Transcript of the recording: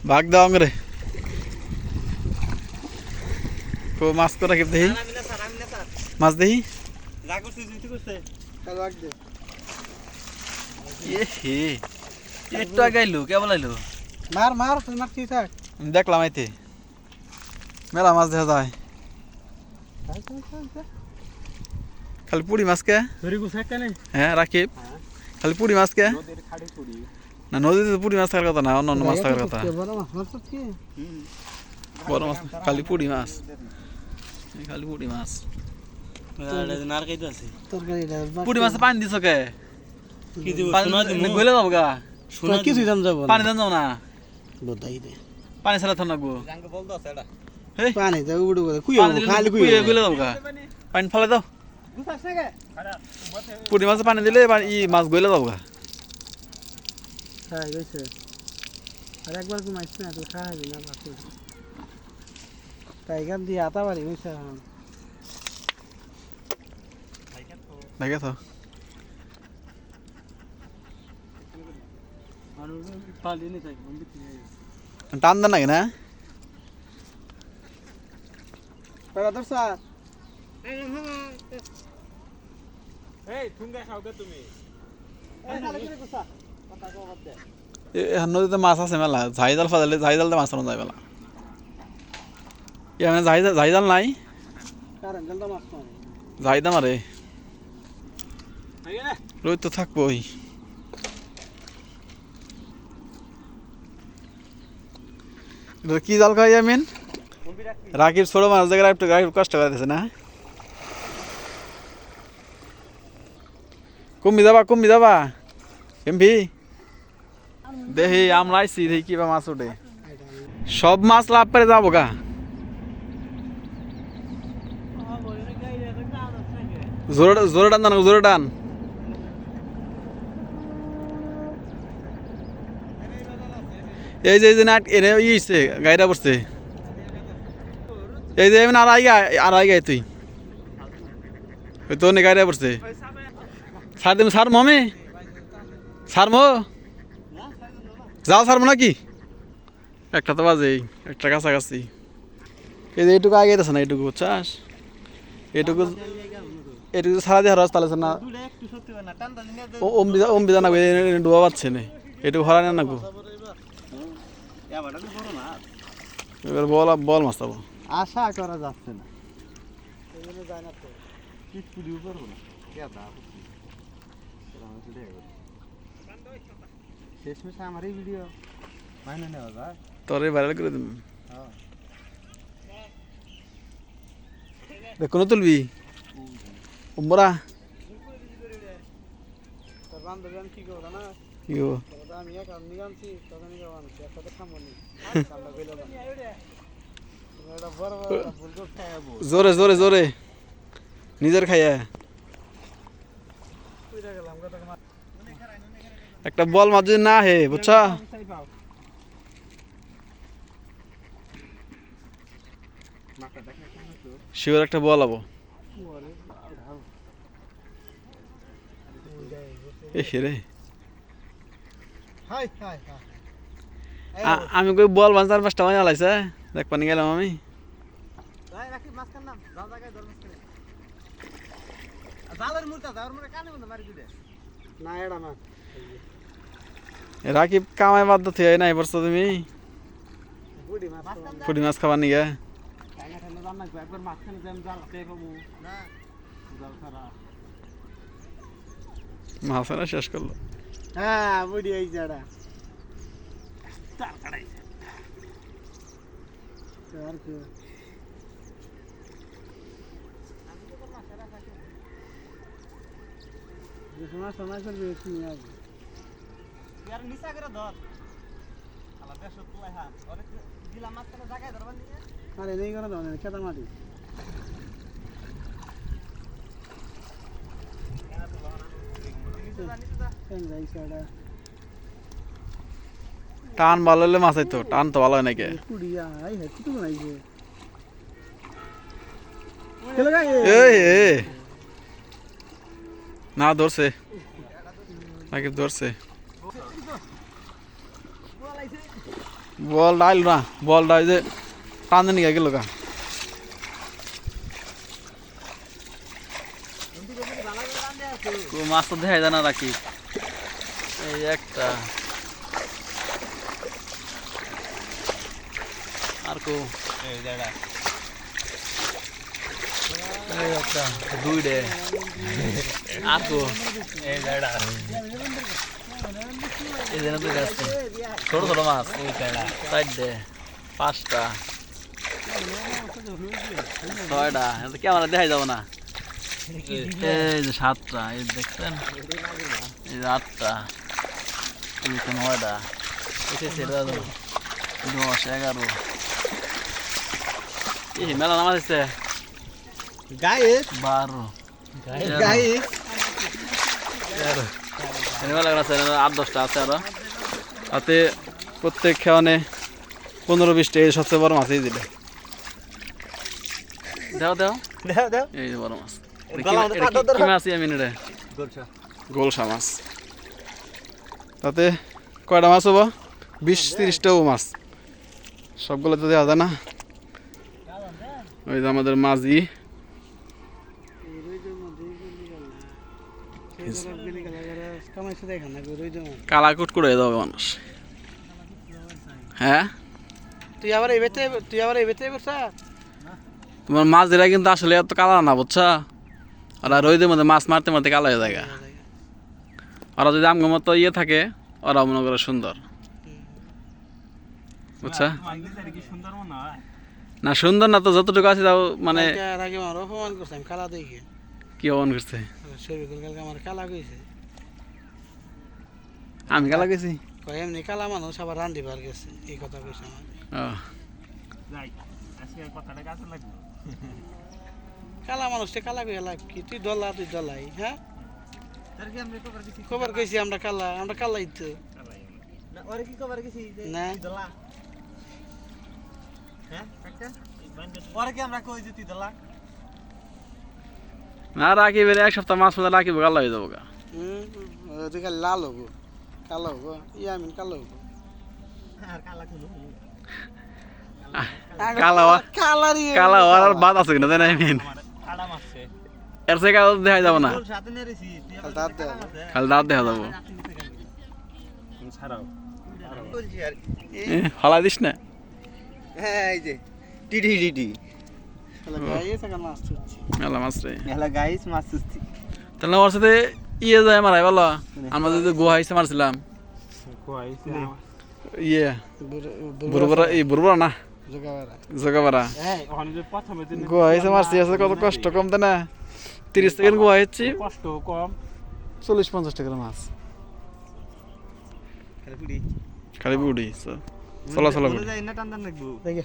ভাগ দাও আঙ্গরে কো মাছ করা কি দেই মাছ দেই যা করছিস তুই করছিস কাল ভাগ দে এ হে একটু আগে আইলো কে বলাইলো মার মার তুই মার কি থাক আমি দেখলাম আইতে মেলা মাছ দেখা যায় খালি পুরি মাছ কে ধরি গুছা কেনে হ্যাঁ রাকিব খালি পুরি মাছ কে নদীর খাড়ি পুরি না নদীতে তো পুরি মাছ থাকার কথা না অন্য অন্য মাছ থাকার কথা বড় মাছ মাছ কি বড় মাছ খালি পুরি মাছ খালি পুরি মাছ নার কাইতে আছে তরকারিটা পুরি মাছে পানি দিছ কে কি দিব পানি গলে যাবো গা শোনা কিছু দাম যাব পানি দেন যাও না বদাই দে পানি ছাড়া থন লাগবো জাঙ্গ বল দাও সেটা হেই পানি দাও উড়ু কুইও খালি কুইও গলে যাবো গা পানি ফেলে দাও গুছাস না কে পুরি মাছে পানি দিলে এবার ই মাছ গলে যাবো গা হ্যাঁ গেছে আর একবার কি মাছ না তো খাওয়া না বাকি টাইগার দিয়ে আতা বাড়ি হইছে দেখে তো আর পালি নি থাক বন্ধ কি টান দেন নাকি না পাড়া দর স্যার এই ঠুঙ্গা খাও কে তুমি এই খালি করে গুছা কথা কও বাদ দে নদীতে মাছ আছে মেলা ঝাইজাল ফাজালে ঝাইজালতে মাছ ধরা যায় মেলা মানে ঝাইজাল নাই কারণ গলদা মাছ মারে ঝাইদা মারে আগে না রোজ তো থাকবোই কি জাল খাই আমিন রাকিব ছোট মাছ দেখে একটু রাকিব কষ্ট করে দিছে না কমবি যাবা এমভি দেখি আমরা আইসি দেখি কিবা মাছ ওঠে সব মাছ লাভ করে যাবো গা জোরে টান জোরে টান এই যে এনে ইয়েছে গাড়িটা পড়ছে এই যে আর আই গাই তুই ওই তো নে গাড়িটা পড়ছে সার দেব সার মমে সার মো যাও সারবো নাকি একটা তো বাজে একটা কাছাকাছি এই যে এইটুকু আগে গেছে না এইটুকু চাষ এইটুকু সারা দিয়ে হারাস তাহলে না অম্বিদা না ডুবা পাচ্ছে না এইটুকু হরা না গো এবার বল মাছ পাবো আশা করা যাচ্ছে না এগুলো যায় না তো পিট পুড়িও করবো না শেষমেশ আমার এই ভিডিও মাইনে নেওয়া যায় তোরে ভাইরাল করে দিন কোনো তুলবি উম্বরা তোর বান্ধবী আমি কি করবো না কি গো আমি এক আমি আনছি তখন আনছি একসাথে খাবো নি জোরে জোরে জোরে নিজের খাইয়া একটা বল মাছ যদি না হে বুঝছ শিওর একটা বল আবো রে আমি কই বল মাছ 4-5টা বানা লাইছে দেখ পানি গেলাম আমি রাকিব কামাই বাদ দিয়ে নাই বলছো তুমি পুঁটি মাছ খাবার নিগে মাছ শেষ করলো হ্যাঁ বুড়ি এই জায়গা সোনা সোনা করবে একটু নিয়ে আসবে यार निशा करे धर আলা বেশ তুলাই হ্যাঁ আরে দিলা মাছ কেন জায়গায় ধরবার নিয়ে আরে নেই করে দাও না খেতা মাটি টান ভালো হলে মাছ হইতো টান তো ভালো হয় নাকি কুড়িয়া আই হে কুটু বানাইছে না ধরছে নাকি ধরছে বলটা আইল না, বলটা ওই যে টানে নিয়ে গেল গা। মাছ তো দেখা যায় না রাখি। এই একটা আর কো এই একটা দুইডে আর কো এই জায়গা এই জায়গা তো গাছ ছোট ছোট মাছ ওই জায়গা চারটে পাঁচটা ছয়টা এটা ক্যামেরা দেখা যাবো না। এই যে সাতটা, এই দেখছেন, এই যে আটটা, এই যে নয়টা, দশ, 11। এই মেলা নামাজ আছে গাইস 12, গাইস 13। মেলা আছে 8-10টা আছে আরো। তাতে প্রত্যেক খেয়ানে 15-20টা। এই সবচেয়ে বড় মাছ এই দিলে দাও দাও দাও দাও এই যে বড় মাছ। গলা মধ্যে কাটো কি মাছ আমি রে? গোলসা গোলসা মাছ। তাতে কয়টা মাছ হবো? 20-30টাও মাছ। সবগুলো তো দেওয়া যায় না। ওই যে আমাদের মাঝি কালাকুট করে দেবে মানুষ। হ্যাঁ তুই আবার এই বেতে বসা তোমার মাছ দিলা কিন্তু আসলে এত কালা না, বুঝছা? ওরা রোদের মধ্যে মাছ মারতে মারতে কালো হয়ে যায়। ওরা যদি আমগো মতো ইয়ে থাকে ওরা মনে করে সুন্দর, বুঝছা? না সুন্দর না তো, যতটুকু আছে তাও মানে অপমান করছে আমি কালা দেখে কি অপমান করছে। কালকে আমার কালা গেছে, আমি কালা গেছি? এমনি কালা মানুষ আবার রান্ধি বার গেছে, এই কথা কইছে আমার। কালা মানুষটা কালা কই লাগ কি? তুই দলাই হ্যাঁ খবর কইছি আমরা কালাই তো না না রাখি বেড়ে 1 সপ্তাহ মাছ মধ্যে রাখিব কালো হয়ে যাবো গা। তুই খালি লাল হবো, কালো হবো, আমি কালো হবো। কালা হওয়ার আর বাদ আছে কিনা তাই না? এর থেকে কালো দেখা যাবো না, খালি দাঁত দেখা যাবো। হলা দিস না। মেলা মাছ রে, তাহলে ওর সাথে ইয়ে যায় মারাই বলো। আমরা যদি গোয়া হিসেবে মারছিলাম ইয়ে বুরবরা না জোগাবারা গোয়া হিসেবে মারছি, আসলে কত কষ্ট কম তাই না? 30 সেকেন্ড গোয়া হচ্ছি, কষ্ট কম, 40-50 টাকার মাছ খালি বুড়ি চলা চলা দেখে